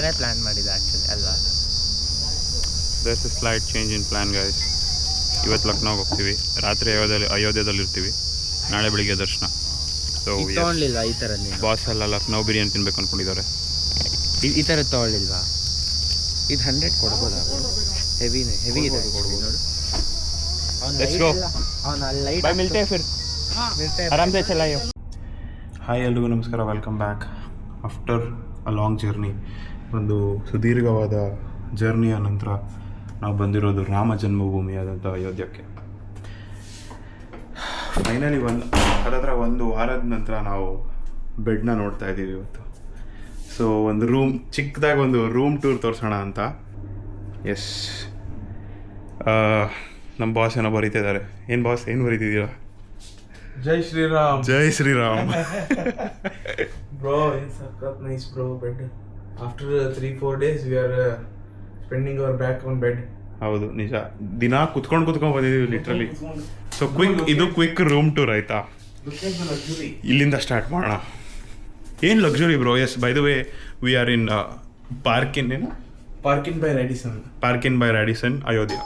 ಥರನೇ ಪ್ಲ್ಯಾನ್ ಮಾಡಿದೆ ಆ್ಯಕ್ಚುಲಿ ಅಲ್ವಾ. There's a slight change in plan guys. ಇವತ್ತು ಲಕ್ನೋಗೆ ಹೋಗ್ತೀವಿ, ರಾತ್ರಿ ಅಯೋಧ್ಯದಲ್ಲಿ ಇರ್ತೀವಿ, ನಾಳೆ ಬೆಳಿಗ್ಗೆ ದರ್ಶನ. ಸೊ ತೊಗೊಳ್ಳಿಲ್ವಾ ಈ ಥರ? ಬಾಸ್ ಎಲ್ಲ ಲಕ್ನೋ ಬಿರಿಯಾನಿ ತಿನ್ಬೇಕು ಅಂದ್ಕೊಂಡಿದ್ದಾರೆ. ಈ ಥರ ತೊಗೊಳ್ಳಿಲ್ವಾ? ಇದು 100 ಕೊಡ್ಬೋದಾ? ಹೆವಿ ಇದೆ ನೋಡು. Let's go. ಬಾಯ್ ಮಿಲ್ತೆ ಫಿರ್ ಆರಾಮ್ ಸೆ ಚಲಾಯೋ. ಹಾಯ್ ಎಲ್ರಿಗೂ ನಮಸ್ಕಾರ, welcome back after a long journey. ಒಂದು ಸುದೀರ್ಘವಾದ ಜರ್ನಿಯ ನಂತರ ನಾವು ಬಂದಿರೋದು ರಾಮ ಜನ್ಮಭೂಮಿಯಾದಂಥ ಅಯೋಧ್ಯಕ್ಕೆ. ಫೈನಲಿ ಒಂದು ವಾರದ ನಂತರ ನಾವು ಬೆಡ್ನ ನೋಡ್ತಾ ಇದ್ದೀವಿ ಇವತ್ತು. ಸೊ ಒಂದು ಚಿಕ್ಕದಾಗಿ ಒಂದು ರೂಮ್ ಟೂರ್ ತೋರಿಸೋಣ ಅಂತ. ಎಸ್, ನಮ್ಮ ಬಾಸ್ ಏನೋ ಬರೀತಿದ್ದಾರೆ. ಏನು ಬಾಸ್, ಏನು ಬರೀತಿದ್ದೀರಾ? ಜೈ ಶ್ರೀರಾಮ್. ಜೈ Shriram. Bro, it's nice bro bed. After 3-4 days we are spending our back on bed. ಹೌದು, ನಿಜ. ದಿನ ಕುತ್ಕೊಂಡು ಬಂದಿದ್ದೀವಿ literally. So quick room tour ಆಯ್ತಾ? ಇಲ್ಲಿಂದ ಸ್ಟಾರ್ಟ್ ಮಾಡೋಣ. ಏನು luxury bro. Yes, by the way we are in Park Inn by Radisson Ayodhya.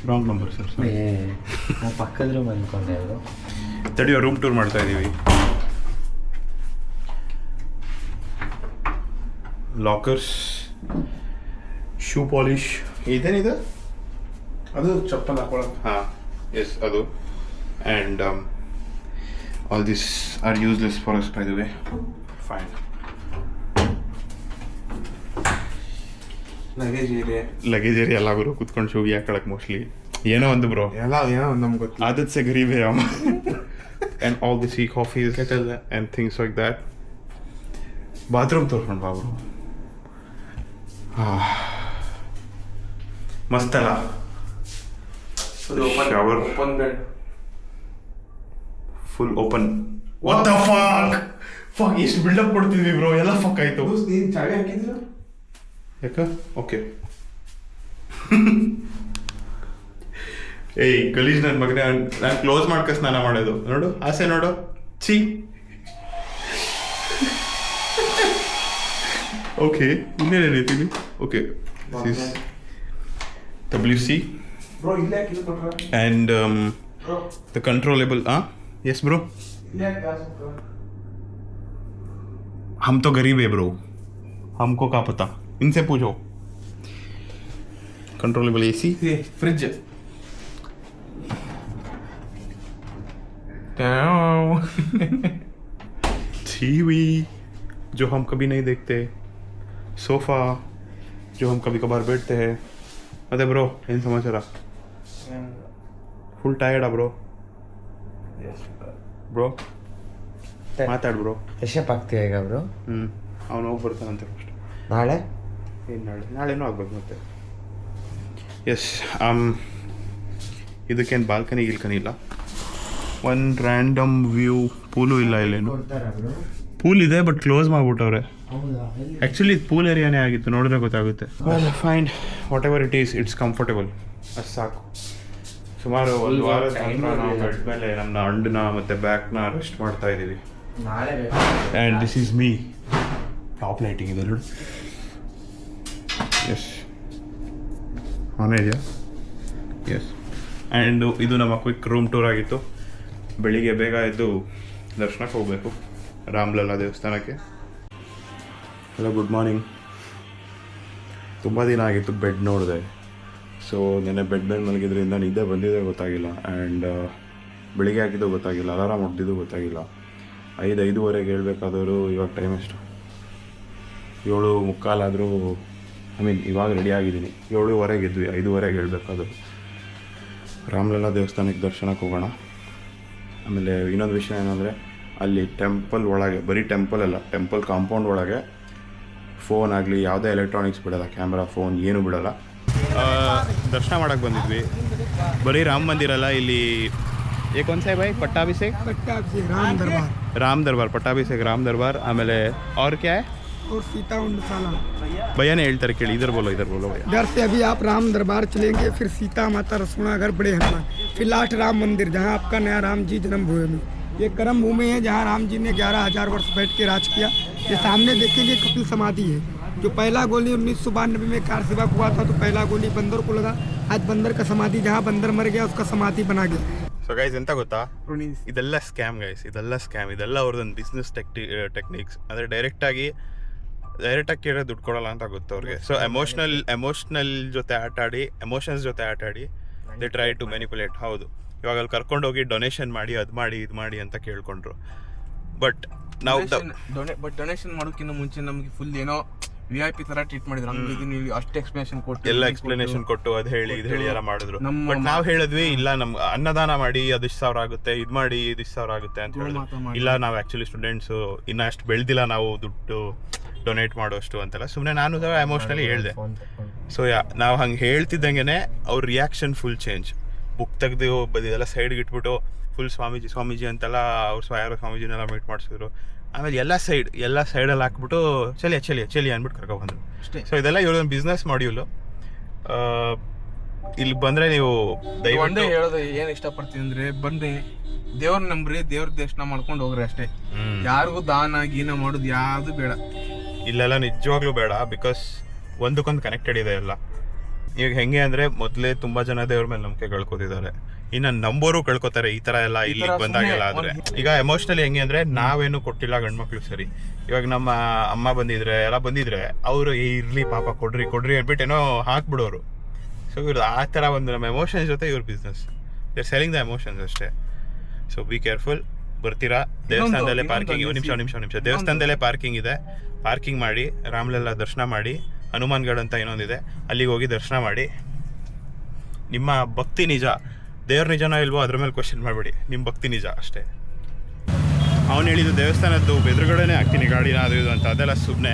Wrong number sir. ಪಕ್ಕದ ರೂಮ್ ಅಂದ್ಕೊಂಡೆ. ತಡಿಯೋ, ರೂಮ್ ಟೂರ್ ಮಾಡ್ತಾ ಇದ್ದೀವಿ. ಲಾಕರ್ಸ್, ಶೂ ಪಾಲಿಶ್, ಇದೇನಿದೆ ಅದು ಚಪ್ಪಲ್ ಹಾಕೊಳ್ಳೋದು. ಹಾಂ, ಎಸ್ ಅದು. And all this are useless for us by the way. Fine. Luggage area ಎಲ್ಲ ಗುರು, ಕುತ್ಕೊಂಡು ಶೂ ಹಾಕೊಳಕ್ಕೆ ಮೋಸ್ಟ್ಲಿ ಏನೋ ಒಂದು ಬ್ರೋ, ಏನೋ ನಮ್ಗೆ ಗೊತ್ತು. ಆದತ್ ಸೆ ಗರೀಬ್ ಹೈ ಹಮ್. ಆ್ಯಂಡ್ ಆಲ್ ದಿಸ್ ಈ coffees and things like that. Bathroom ತೋರ್ಕೊಂಡು ಬಾ ಬ್ರೋ. ಮಸ್ತಲ್ಲ. Shower full open. What the fuck ಎಷ್ಟು ಬಿಲ್ಡಪ್ ಕೊಡ್ತಿದ್ವಿ ಬ್ರೋ, ಎಲ್ಲ ಫಕ್ ಆಯ್ತು. ನೀನು ಚಾವಿ ಹಾಕಿದ್ರ ಯಾಕ? ಓಕೆ. ಏಯ್ ಗಲೀಜ್ ನನ್ನ ಮಗನೇ, ನಾನು ಕ್ಲೋಸ್ ಮಾಡ್ಕ ಸ್ನಾನ ಮಾಡೋದು ನೋಡು, ಆಸೆ ನೋಡು. ಛೀ. ಓಕೆ, ಇನ್ನೇನೇನೈತೀನಿ. ಓಕೆ, WC ಬ್ರೋ ಇಲ್ಲೇ ಹಾಕಿದ್ರು ಕೊಟ್ರ. and bro the controllable. yes bro, ಇಲ್ಲೇ ಗ್ಲಾಸ್ ಕೊಟ್ರ. हम तो गरीब है ब्रो, हमको क्या पता, इनसे पूछो. Controllable AC, fridge. टीवी जो हम कभी नहीं देखते, सोफा जो हम कभी कभार बैठते हैं. अरे ब्रो, ಏನು ಸಮಾಚಾರ? ಫುಲ್ ಟಯರ್ಡಾ ಬ್ರೋ? ಬ್ರೋ ಮಾತಾಡು ಬ್ರೋ. ಎಷ್ಟೇಪ್ ಆಗ್ತೀಯ ಈಗ ಬ್ರೋ? ಅವನು ಹೋಗಿ ಬರ್ತಾನಂತೆ ಫಸ್ಟ್. ನಾಳೆ ನಾಳೆನೂ ಆಗ್ಬೇಕು ಮತ್ತೆ. ಎಸ್, ಇದಕ್ಕೇನು ಬಾಲ್ಕನಿ ಇಲ್ಲ, ಒಂದು ರ್ಯಾಂಡಮ್ ವ್ಯೂ. ಪೂಲು ಇಲ್ಲ, ಇಲ್ಲೇನು ಪೂಲ್ ಇದೆ ಬಟ್ ಕ್ಲೋಸ್ ಮಾಡಿಬಿಟ್ಟವ್ರೆ. ಆ್ಯಕ್ಚುಲಿ ಇದು ಪೂಲ್ ಏರಿಯಾನೇ ಆಗಿತ್ತು, ನೋಡಿದ್ರೆ ಗೊತ್ತಾಗುತ್ತೆ. Fine, what ever it is, it's comfortable, ಅದು ಸಾಕು. ಸುಮಾರು ಒಂದು ವಾರದ ನಂತರ ನಾವು ಬೆಡ್ ಮೇಲೆ ನಮ್ಮ ಅಂಡನ್ನ ಮತ್ತು ಬ್ಯಾಕ್ನ ರೆಸ್ಟ್ ಮಾಡ್ತಾ ಇದ್ದೀವಿ. And this is me. Top lighting ಇದೆ ನೋಡಿ. ಎಸ್, ಆನ್ ಇದೆಯಾ? ಎಸ್. ಆ್ಯಂಡ್ ಇದು ನಮ್ಮ ಕ್ವಿಕ್ ರೂಮ್ ಟೂರ್ ಆಗಿತ್ತು. ಬೆಳಿಗ್ಗೆ ಬೇಗ ಎದ್ದು ದರ್ಶನಕ್ಕೆ ಹೋಗಬೇಕು, ರಾಮ್ಲಲ್ಲಾ ದೇವಸ್ಥಾನಕ್ಕೆ. Hello, good morning. ತುಂಬ ದಿನ ಆಗಿತ್ತು ಬೆಡ್ ನೋಡಿದೆ. ಸೊ ನೆನ್ನೆ ಬೆಡ್ ಮೇಲೆ ಮಲಗಿದ್ರಿಂದ ನಿದ್ದೆ ಬಂದಿದ್ದೇ ಗೊತ್ತಾಗಿಲ್ಲ. ಆ್ಯಂಡ್ ಬೆಳಿಗ್ಗೆ ಹಾಕಿದ್ದು ಗೊತ್ತಾಗಿಲ್ಲ, ಅಲಾರಾಮ್ ಹೊಡೆದಿದ್ದು ಗೊತ್ತಾಗಿಲ್ಲ. 5:05 ಹೇಳ್ಬೇಕಾದವರು ಇವಾಗ ಟೈಮ್ ಎಷ್ಟು? 7:45 ಆದರೂ. ಇವಾಗ ರೆಡಿ ಆಗಿದ್ದೀನಿ. 7:15 ಎದ್ವಿ, 5:15 ಹೇಳ್ಬೇಕಾದ್ರು. ರಾಮ್ಲಲ್ಲಾ ದೇವಸ್ಥಾನಕ್ಕೆ ದರ್ಶನಕ್ಕೆ ಹೋಗೋಣ. ಆಮೇಲೆ ಇನ್ನೊಂದು ವಿಷಯ ಏನಂದರೆ, ಅಲ್ಲಿ ಟೆಂಪಲ್ ಒಳಗೆ, ಬರೀ ಟೆಂಪಲ್ ಅಲ್ಲ, ಟೆಂಪಲ್ ಕಾಂಪೌಂಡ್ ಒಳಗೆ ಫೋನ್ ಆಗಲಿ ಯಾವುದೇ ಎಲೆಕ್ಟ್ರಾನಿಕ್ಸ್ ಬಿಡೋಲ್ಲ, ಕ್ಯಾಮ್ರಾ, ಫೋನ್ ಏನೂ ಬಿಡೋಲ್ಲ. ದರ್ಶನ ಮಾಡೋಕ್ಕೆ ಬಂದಿದ್ವಿ. ಬರೀ ರಾಮ ಮಂದಿರ ಅಲ್ಲ, ಇಲ್ಲಿ ಏಕೊಂದ್ಸೆ ಬೈ ಪಟ್ಟಾಭಿಷೇಕ್ ರಾಮ್ ದರ್ಬಾರ್ ಪಟ್ಟಾಭಿಷೇಕ್ ರಾಮ್ ದರ್ಬಾರ್. ಆಮೇಲೆ ಅವ್ರ ಕ್ಯಾ और सीता उंड साला ಭಯ್ಯಾನೇ ಹೇಳ್ತಾರೆ, ಕೇಳಿ. ಇಧರ್ ಬೋಲೋ ಭಯ್ಯ. इधर से अभी आप राम दरबार चलेंगे, फिर सीता माता रसोनाघर बड़े हनुमान, फिर लास्ट राम मंदिर जहाँ आपका नया राम जी जन्म भूमि ये कर्म भूमि है जहाँ राम जी ने 11,000 वर्ष बैठ के राज किया। ये सामने देखेंगे कपिल समाधि है। जो पहला गोली 1992 में कार सेवा हुआ था, तो पहला गोली बंदर को लगा। आज बंदर का समाधि, जहाँ बंदर मर गया उसका समाधि बना गया। ಸೊ ಗೈಸ್ ಎಂತ ಗೊತ್ತಾ, ಇದೆಲ್ಲ ಸ್ಕ್ಯಾಮ್ ಗೈಸ್, ಇದೆಲ್ಲ ಅವ್ರದ್ದೊಂದು ಬಿಸ್ನೆಸ್ ಟೆಕ್ನಿಕ್ಸ್. ಅಂದರೆ ಡೈರೆಕ್ಟಾಗಿ ಕೇಳಿದ್ರೆ ದುಡ್ಡು ಕೊಡಲ್ಲ ಅಂತ ಗೊತ್ತು ಅವ್ರಿಗೆ. ಸೊ ಎಮೋಷ್ನಲ್ ಜೊತೆ ಎಮೋಷನ್ಸ್ ಜೊತೆ ಆಟ ಆಡಿ ದೇ ಟ್ರೈ ಟು ಮ್ಯಾನಿಪುಲೇಟ್. ಹೌದು, ಇವಾಗ ಅಲ್ಲಿ ಕರ್ಕೊಂಡು ಹೋಗಿ ಡೊನೇಷನ್ ಮಾಡಿ ಅದು ಮಾಡಿ ಅಂತ ಕೇಳ್ಕೊಂಡ್ರು. ಬಟ್ ನಾವು ಡೊನೇಷನ್ ಮಾಡೋಕ್ಕಿಂತ ಮುಂಚೆ ನಮಗೆ ಫುಲ್ ಏನೋ VIP ತರ ಟ್ರೀಟ್ ಮಾಡಿದ್ರು. ಹಂಗೆ ಅಷ್ಟು ಎಕ್ಸ್ಪ್ಲನೇಷನ್ ಕೊಟ್ಟು ಎಲ್ಲ ಎಕ್ಸ್ಪ್ಲನೇಷನ್ ಕೊಟ್ಟು ಅದು ಹೇಳಿ ಇದು ಹೇಳಿ ಎಲ್ಲ ಮಾಡಿದ್ರು. ಬಟ್ ನಾವು ಹೇಳಿದ್ವಿ ಇಲ್ಲ, ನಮ್ಗೆ ಅನ್ನದಾನ ಮಾಡಿ ಅದು 1,000 ಆಗುತ್ತೆ, ಇದು ಮಾಡಿ 1,000 ಆಗುತ್ತೆ ಅಂತ ಹೇಳಿದ್ರು. ಇಲ್ಲ, ನಾವು ಆ್ಯಕ್ಚುಲಿ ಸ್ಟೂಡೆಂಟ್ಸು ಇನ್ನ ಅಷ್ಟು ಬೆಳೆದಿಲ್ಲ, ನಾವು ದುಡ್ಡು ಡೊನೇಟ್ ಮಾಡೋಷ್ಟು ಅಂತೆಲ್ಲ ಸುಮ್ಮನೆ ನಾನು ಎಮೋಷ್ನಲಿ ಹೇಳಿದೆ. ಸೊ ನಾವು ಹಂಗೆ ಹೇಳ್ತಿದ್ದಂಗೆ ಅವ್ರ ರಿಯಾಕ್ಷನ್ ಫುಲ್ ಚೇಂಜ್. ಬುಕ್ ತೆಗೆದು ಇದೆಲ್ಲ ಸೈಡ್ಗೆ ಇಟ್ಬಿಟ್ಟು ಫುಲ್ ಸ್ವಾಮೀಜಿ ಅಂತೆಲ್ಲ ಅವ್ರು ಯಾರೋ ಸ್ವಾಮೀಜಿನೆಲ್ಲ ಮೀಟ್ ಮಾಡಿಸಿದ್ರು. ಆಮೇಲೆ ಎಲ್ಲ ಸೈಡಲ್ಲಿ ಹಾಕ್ಬಿಟ್ಟು ಚಲಿ ಅಂದ್ಬಿಟ್ಟು ಕರ್ಕೊಬಂದ್ರು. ಸೊ ಇದೆಲ್ಲ ಇವ್ರೊಂದು ಬಿಸ್ನೆಸ್ ಮಾಡ್ಯೂಲು. ಇಲ್ಲಿ ಬಂದರೆ ನೀವು ಒಂದೇ ಹೇಳೋದು ಏನು ಇಷ್ಟಪಡ್ತೀನಿ ಅಂದರೆ, ಬನ್ನಿ ದೇವ್ರ ನಂಬ್ರಿ, ದೇವ್ರ ದರ್ಶನ ಮಾಡ್ಕೊಂಡು ಹೋಗ್ರಿ ಅಷ್ಟೇ. ಯಾರಿಗೂ ದಾನ ಗೀನ ಮಾಡೋದು ಯಾವುದು ಬೇಡ. ಇಲ್ಲೆಲ್ಲ ನಿಜವಾಗ್ಲೂ ಬೇಡ. ಬಿಕಾಸ್ ಒಂದಕ್ಕೊಂದು ಕನೆಕ್ಟೆಡ್ ಇದೆ ಎಲ್ಲ. ಈಗ ಹೆಂಗೆ ಅಂದರೆ, ಮೊದಲೇ ತುಂಬ ಜನ ದೇವ್ರ ಮೇಲೆ ನಂಬಿಕೆ ಕಳ್ಕೊತಿದ್ದಾರೆ, ಇನ್ನು ನಂಬೋರು ಕಳ್ಕೊತಾರೆ ಈ ಥರ ಎಲ್ಲ ಇಲ್ಲಿಗೆ ಬಂದಾಗೆಲ್ಲ. ಆದರೆ ಈಗ ಎಮೋಷ್ನಲಿ ಹೆಂಗೆ ಅಂದರೆ, ನಾವೇನು ಕೊಟ್ಟಿಲ್ಲ ಗಂಡ್ಮಕ್ಳು ಸರಿ. ಇವಾಗ ನಮ್ಮ ಅಮ್ಮ ಬಂದಿದ್ರೆ ಅವರು ಇರಲಿ ಪಾಪ ಕೊಡ್ರಿ ಅಂದ್ಬಿಟ್ಟು ಏನೋ ಹಾಕ್ಬಿಡೋರು. ಸೊ ಇವ್ರದ್ದು ಆ ಥರ ಒಂದು ನಮ್ಮ ಎಮೋಷನ್ಸ್ ಜೊತೆ ಇವ್ರ business, their selling the emotions ಅಷ್ಟೇ. So be careful. ಬರ್ತೀರಾ, ದೇವಸ್ಥಾನದಲ್ಲೇ ಪಾರ್ಕಿಂಗ್, ನಿಮಿಷ ದೇವಸ್ಥಾನದಲ್ಲೇ ಪಾರ್ಕಿಂಗ್ ಇದೆ. ಪಾರ್ಕಿಂಗ್ ಮಾಡಿ, ರಾಮ್ಲೆಲ್ಲ ದರ್ಶನ ಮಾಡಿ, ಹನುಮಾನ್ಗಢ ಅಂತ ಇನ್ನೊಂದಿದೆ, ಅಲ್ಲಿಗೆ ಹೋಗಿ ದರ್ಶನ ಮಾಡಿ. ನಿಮ್ಮ ಭಕ್ತಿ ನಿಜ, ದೇವ್ರ ನಿಜನೋ ಇಲ್ವೋ ಅದ್ರ ಮೇಲೆ ಕ್ವಶನ್ ಮಾಡಬೇಡಿ, ನಿಮ್ಮ ಭಕ್ತಿ ನಿಜ ಅಷ್ಟೇ. ಅವನು ಹೇಳಿದ್ದು ದೇವಸ್ಥಾನದ್ದು ಎದುರುಗಡೆನೇ ಹಾಕ್ತೀನಿ ಗಾಡಿನ ಅದು ಇದು ಅಂತ, ಅದೆಲ್ಲ ಸುಮ್ಮನೆ.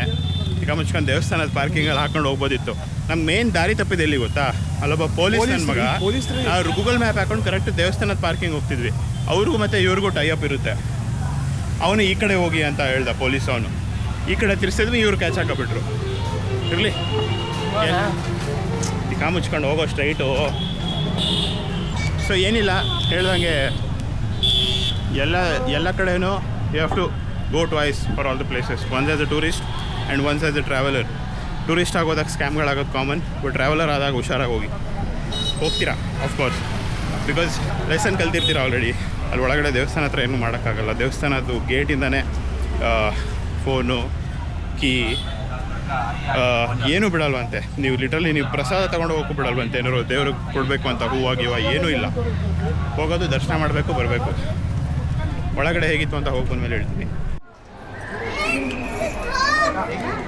ಈಗ ಮುಚ್ಕೊಂಡು ದೇವಸ್ಥಾನದ ಪಾರ್ಕಿಂಗಲ್ಲಿ ಹಾಕೊಂಡು ಹೋಗ್ಬೋದಿತ್ತು. ನಮ್ಮ ಮೇನ್ ದಾರಿ ತಪ್ಪಿದೆ ಎಲ್ಲಿ ಗೊತ್ತಾ, ಅಲ್ಲೊಬ್ಬ ಪೊಲೀಸ್ ನನ್ನ ಮಗ, ಅವ್ರು ಗೂಗಲ್ ಮ್ಯಾಪ್ ಹಾಕೊಂಡು ಕರೆಕ್ಟ್ ದೇವಸ್ಥಾನದ ಪಾರ್ಕಿಂಗ್ ಹೋಗ್ತಿದ್ವಿ. ಅವ್ರಿಗೂ ಮತ್ತು ಇವ್ರಿಗೂ ಟೈಅಪ್ ಇರುತ್ತೆ. ಅವನು ಈ ಕಡೆ ಹೋಗಿ ಅಂತ ಹೇಳ್ದ ಪೊಲೀಸ್, ಅವನು ಈ ಕಡೆ ತಿರ್ಸಿದ್ವಿ, ಇವ್ರು ಕ್ಯಾಚ್ ಹಾಕೋಬಿಟ್ರು. ಇರಲಿ, ಈಗ ಮುಚ್ಕೊಂಡು ಹೋಗೋ ಸ್ಟ್ರೈಟು. ಸೊ ಏನಿಲ್ಲ, ಹೇಳ್ದಂಗೆ ಎಲ್ಲ ಕಡೆಯೂ you have to go twice for all the places. Once as a tourist and once as a traveller. Tourist ಆಗೋದಾಗ ಸ್ಕ್ಯಾಮ್ಗಳಾಗೋದು ಕಾಮನ್, ಬಟ್ ಟ್ರಾವೆಲರ್ ಆದಾಗ ಹುಷಾರಾಗಿ ಹೋಗ್ತೀರಾ ಆಫ್ಕೋರ್ಸ್. ಬಿಕಾಸ್ ಲೆಸನ್ ಕಲ್ತಿರ್ತೀರ ಆಲ್ರೆಡಿ. ಅಲ್ಲಿ ಒಳಗಡೆ ದೇವಸ್ಥಾನ ಹತ್ರ ಏನೂ ಮಾಡೋಕ್ಕಾಗಲ್ಲ. ದೇವಸ್ಥಾನದ್ದು ಗೇಟಿಂದನೇ ಫೋನು, ಕೀ ಏನೂ ಬಿಡಲ್ವಂತೆ. ನೀವು ನೀವು ಪ್ರಸಾದ ತೊಗೊಂಡು ಹೋಗಕ್ಕೂ ಬಿಡಲ್ವಂತೆ. ಏನಾರು ದೇವ್ರಿಗೆ ಕೊಡಬೇಕು ಅಂತ ಹೂವಾಗಿವ ಏನೂ ಇಲ್ಲ. ಹೋಗೋದು ದರ್ಶನ ಮಾಡಬೇಕು, ಬರಬೇಕು. ಒಳಗಡೆ ಹೇಗಿತ್ತು ಅಂತ ಹೋಗಿ ಬಂದಮೇಲೆ ಹೇಳ್ತೀನಿ.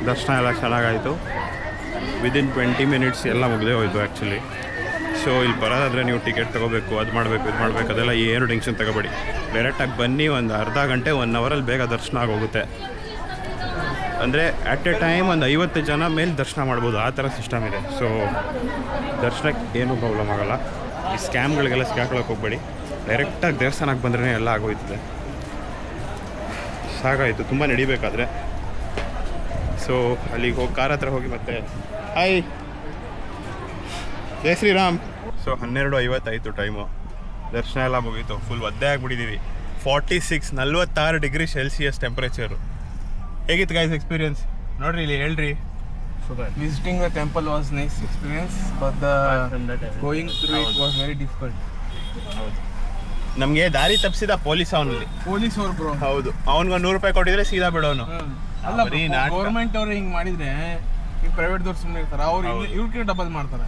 ದರ್ಶನ ಎಲ್ಲ ಚೆನ್ನಾಗಾಯಿತು. ವಿದಿನ್ 20 ಮಿನಿಟ್ಸ್ ಎಲ್ಲ ಮುಗಿದೇ ಹೋಯಿತು ಆ್ಯಕ್ಚುಲಿ. ಸೊ ಇಲ್ಲಿ ಬರೋದಾದರೆ ನೀವು ಟಿಕೆಟ್ ತೊಗೋಬೇಕು, ಅದು ಮಾಡಬೇಕು, ಇದು ಮಾಡಬೇಕು, ಅದೆಲ್ಲ ಏನು ಟೆನ್ಷನ್ ತಗೋಬೇಡಿ. ಡೈರೆಕ್ಟಾಗಿ ಬನ್ನಿ, ಒಂದು ಅರ್ಧ ಗಂಟೆ 1 ಅವರಲ್ಲಿ ಬೇಗ ದರ್ಶನ ಆಗೋಗುತ್ತೆ. ಅಂದರೆ ಅಟ್ ಎ ಟೈಮ್ ಒಂದು 50 ಜನ ಮೇಲೆ ದರ್ಶನ ಮಾಡ್ಬೋದು, ಆ ಥರ ಸಿಸ್ಟಮ್ ಇದೆ. ಸೊ ದರ್ಶನಕ್ಕೆ ಏನೂ ಪ್ರಾಬ್ಲಮ್ ಆಗೋಲ್ಲ. ಈ ಸ್ಕ್ಯಾಮ್ಗಳಿಗೆಲ್ಲ ಸಿಕ್ಕಾಕೊಳ್ಳೋಕೆ ಹೋಗ್ಬೇಡಿ. ಡೈರೆಕ್ಟಾಗಿ ದೇವಸ್ಥಾನಕ್ಕೆ ಬಂದ್ರೇ ಎಲ್ಲ ಆಗೋಯ್ತದೆ. ಸಾಕಾಯಿತು ತುಂಬ ನಡಿಬೇಕಾದ್ರೆ. ಸೊ ಅಲ್ಲಿಗೆ ಹೋಗಿ ಕಾರ್ ಹತ್ರ ಹೋಗಿ ಮತ್ತೆ hi Jai Shriram. So 12:50 time. ದರ್ಶನ ಎಲ್ಲ ಮುಗೀತು. ಫುಲ್ ಒದ್ದೆ ಆಗಿಬಿಟ್ಟಿದ್ದೀವಿ. 46 ಡಿಗ್ರಿ ಸೆಲ್ಸಿಯಸ್ ಟೆಂಪ್ರೇಚರು. ಹೇಗಿತ್ತು ಗೈಸ್ ಎಕ್ಸ್ಪೀರಿಯನ್ಸ್? ನೋಡ್ರಿ ಇಲ್ಲಿ ಹೇಳ್ರಿ. Visiting the temple was nice experience, but going through it was very difficult. ನಮಗೆ ದಾರಿ ತಪ್ಪಿಸಿದ ಪೊಲೀಸ್ ಅವನಲ್ಲಿ. ಪೊಲೀಸ್ ಅವ್ರು ಬ್ರೋ. ಹೌದು, ಅವ್ನಿಗೆ 100 ರೂಪಾಯಿ ಕೊಟ್ಟಿದ್ರೆ ಸೀದಾ ಬಿಡೋನು. ಅಲ್ಲ, ಗೌರ್ಮೆಂಟ್ ಅವ್ರು ಹಿಂಗೆ ಮಾಡಿದ್ರೆ ಈ ಪ್ರೈವೇಟ್ದವ್ರು ಸುಮ್ಮನೆ ಇರ್ತಾರೆ, ಅವ್ರು ಇವ್ರಿಗೆ ಡಬಲ್ ಮಾಡ್ತಾರೆ.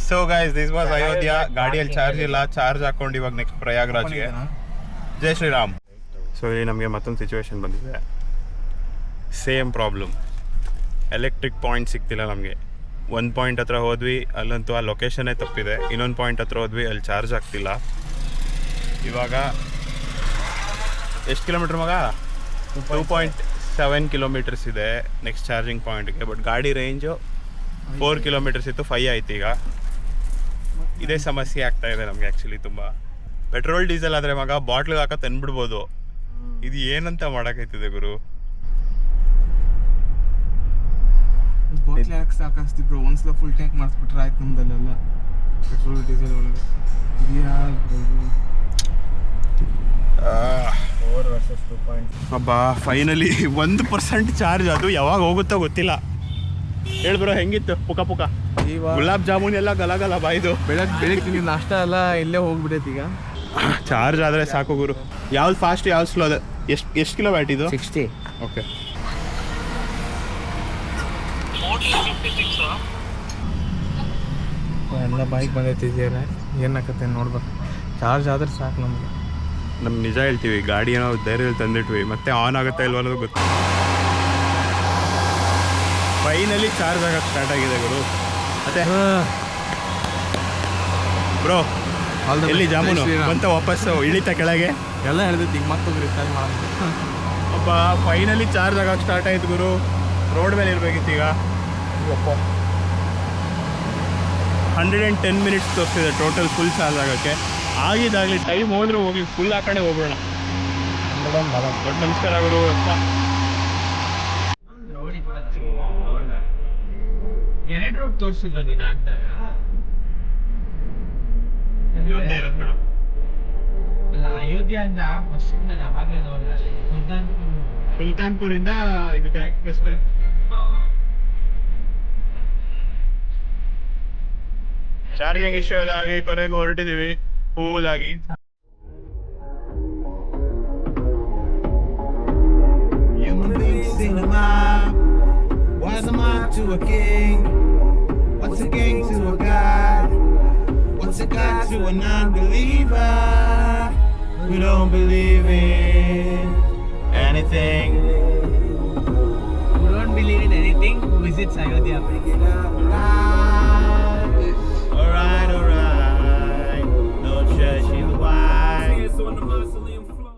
So guys, this was Ayodhya. ಗಾಡಿಯಲ್ಲಿ ಚಾರ್ಜ್ ಇಲ್ಲ, ಚಾರ್ಜ್ ಹಾಕೊಂಡು ಇವಾಗ ನೆಕ್ಸ್ಟ್ ಪ್ರಯಾಗ್ರಾಜ್ಗೆ. ಜೈ ಶ್ರೀರಾಮ್. ಸೊ ಇಲ್ಲಿ ನಮಗೆ ಮತ್ತೊಂದು ಸಿಚುವೇಶನ್ ಬಂದಿದೆ. Same problem. ಎಲೆಕ್ಟ್ರಿಕ್ ಪಾಯಿಂಟ್ ಸಿಗ್ತಿಲ್ಲ ನಮಗೆ. ಒಂದು ಪಾಯಿಂಟ್ ಹತ್ರ ಹೋದ್ವಿ, ಅಲ್ಲಂತೂ ಆ ಲೊಕೇಶನ್ನೇ ತಪ್ಪಿದೆ. ಇನ್ನೊಂದು ಪಾಯಿಂಟ್ ಹತ್ರ ಹೋದ್ವಿ, ಅಲ್ಲಿ ಚಾರ್ಜ್ ಆಗ್ತಿಲ್ಲ. ಇವಾಗ ಎಷ್ಟು ಕಿಲೋಮೀಟ್ರ್ ಮಗ? 2.7 ಕಿಲೋಮೀಟರ್ಸ್ ಇದೆ ನೆಕ್ಸ್ಟ್ ಚಾರ್ಜಿಂಗ್ ಪಾಯಿಂಟ್ಗೆ. ಬಟ್ ಗಾಡಿ ರೇಂಜು 4 ಕಿಲೋಮೀಟರ್ಸ್ ಇತ್ತು, 5 ಆಯ್ತು ಈಗ. ಇದೇ ಸಮಸ್ಯೆ ಆಗ್ತಾ ಇದೆ ನಮಗೆ ಆ್ಯಕ್ಚುಲಿ ತುಂಬ. ಪೆಟ್ರೋಲ್ ಡೀಸೆಲ್ ಆದರೆ ಮಗ ಬಾಟ್ಲಿಗೆ ಹಾಕೋ ತಂದ್ಬಿಡ್ಬೋದು. ಇದು ಏನಂತ ಮಾಡೋಕ್ಕೈತಿದೆ ಗುರು. ಬಾಟ್ಲಿ ಹಾಕಿ ಸಾಕಾಸ್ತಿ ಬ್ರೋ. ಒಂದ್ಸಲ ಫುಲ್ ಟ್ಯಾಂಕ್ ಮಾಡಿಸ್ಬಿಟ್ರೆ ಆಯ್ತು ನಮ್ದಲ್ಲೆಲ್ಲ ಪೆಟ್ರೋಲ್ ಡೀಸೆಲ್ ಒಳಗೆ. ಅಬ್ಬಾ ಫೈನಲಿ 1% ಚಾರ್ಜ್. ಅದು ಯಾವಾಗ ಹೋಗುತ್ತೋ ಗೊತ್ತಿಲ್ಲ. ಹೇಳ್ಬ್ರೋ ಹೆಂಗಿತ್ತು ಪುಕ ಪುಕ? ಇವಾಗ ಗುಲಾಬ್ ಜಾಮೂನ್ ಎಲ್ಲ ಗಲಗಲ ಬಾಯ್ದು. ಬೆಳಗ್ಗೆ ನಾಷ್ಟ ಎಲ್ಲ ಇಲ್ಲೇ ಹೋಗ್ಬಿಡೈತಿ ಈಗ. ಚಾರ್ಜ್ ಆದರೆ ಸಾಕು ಗುರು. ಯಾವ್ದು ಫಾಸ್ಟ್ ಯಾವ್ದು ಸ್ಲೋ? ಅದು ಎಷ್ಟು ಕಿಲೋ ವ್ಯಾಟ್ ಇದು? 60. ಓಕೆ. ಎಲ್ಲ ಬೈಕ್ ಬಂದೈತಿದ್ದೀರ ಏನಾಕತ್ತೆ ನೋಡ್ಬೇಕು. ಚಾರ್ಜ್ ಆದ್ರೆ ಸಾಕು ನಮಗೆ. ನಮ್ಗೆ ನಿಜ ಹೇಳ್ತೀವಿ, ಗಾಡಿ ಏನೋ ಧೈರ್ಯದಲ್ಲಿ ತಂದಿಟ್ವಿ, ಮತ್ತೆ ಆನ್ ಆಗುತ್ತಾ ಇಲ್ವ ಅನ್ನೋದು ಗೊತ್ತು. ಫೈನಲಿ ಚಾರ್ಜ್ ಆಗೋಕ್ಕೆ ಸ್ಟಾರ್ಟ್ ಆಗಿದೆ ಗುರು. ಮತ್ತೆ ಬ್ರೋ ಎಲ್ಲಿ ಜಾಮೂನು ಬಂತ ವಾಪಸ್ಸು ಇಳಿತಾ ಕೆಳಗೆ? ಎಲ್ಲ ಹೇಳ್ದೈತಿ ಈಗ ಮತ್ತೊಬ್ರು ರಿಚಾರ್ಜ್ ಮಾಡೋದು. ಅಪ್ಪ ಫೈನಲಿ ಚಾರ್ಜ್ ಆಗೋಕ್ಕೆ ಸ್ಟಾರ್ಟ್ ಆಯ್ತು ಗುರು. ರೋಡ್ ಮೇಲೆ ಇರಬೇಕಿತ್ತು ಈಗ. 110 ಮಿನಿಟ್ಸ್ ತೋರಿಸ್ತಿದೆ ಟೋಟಲ್ ಫುಲ್ ಚಾರ್ಜ್ ಆಗೋಕ್ಕೆ. ಆಗಿದ್ದಾಗಲಿ ಟೈಮ್ ಹೋದ್ರೆ ಹೋಗಿ ಫುಲ್ ಹಾಕೊಂಡೆ ಹೋಗೋಣ. ದೊಡ್ಡ ನಮಸ್ಕಾರ ಗುರು. ಅಪ್ಪ ಸುಲ್ತಾನ್ಪುರಿಂದ ಚಾರ್ಜಿಂಗ್ ಇಶ್ಯೂ ಎಲ್ಲ ಆಗಿ ಕೊನೆಗೆ ಹೊರಟಿದ್ದೀವಿ ಹೂಲಾಗಿ. What's a mob to a king? What's a king to a god? What's a god to a non-believer who don't believe in anything? Who don't believe in anything, who visits Ayodhya.